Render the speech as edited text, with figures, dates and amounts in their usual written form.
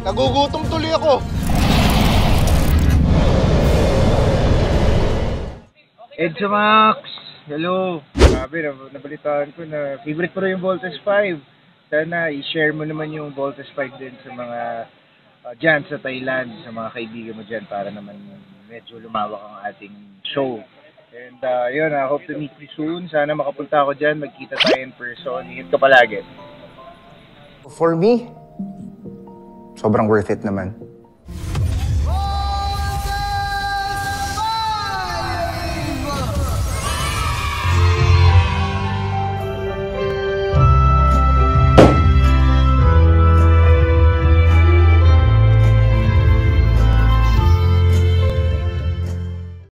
Nagugutom tuloy ako. Edsa Max! Hello! Grabe, nabalitaan ko na favorite ko rin yung Voltes 5. Sana i-share mo naman yung Voltes 5 din sa mga dyan sa Thailand, sa mga kaibigan mo dyan para naman medyo lumawak ang ating show. And yun, I hope to meet you soon. Sana makapunta ako dyan, magkita tayo in person. Ingat ka palagi. For me, sobrang worth it naman.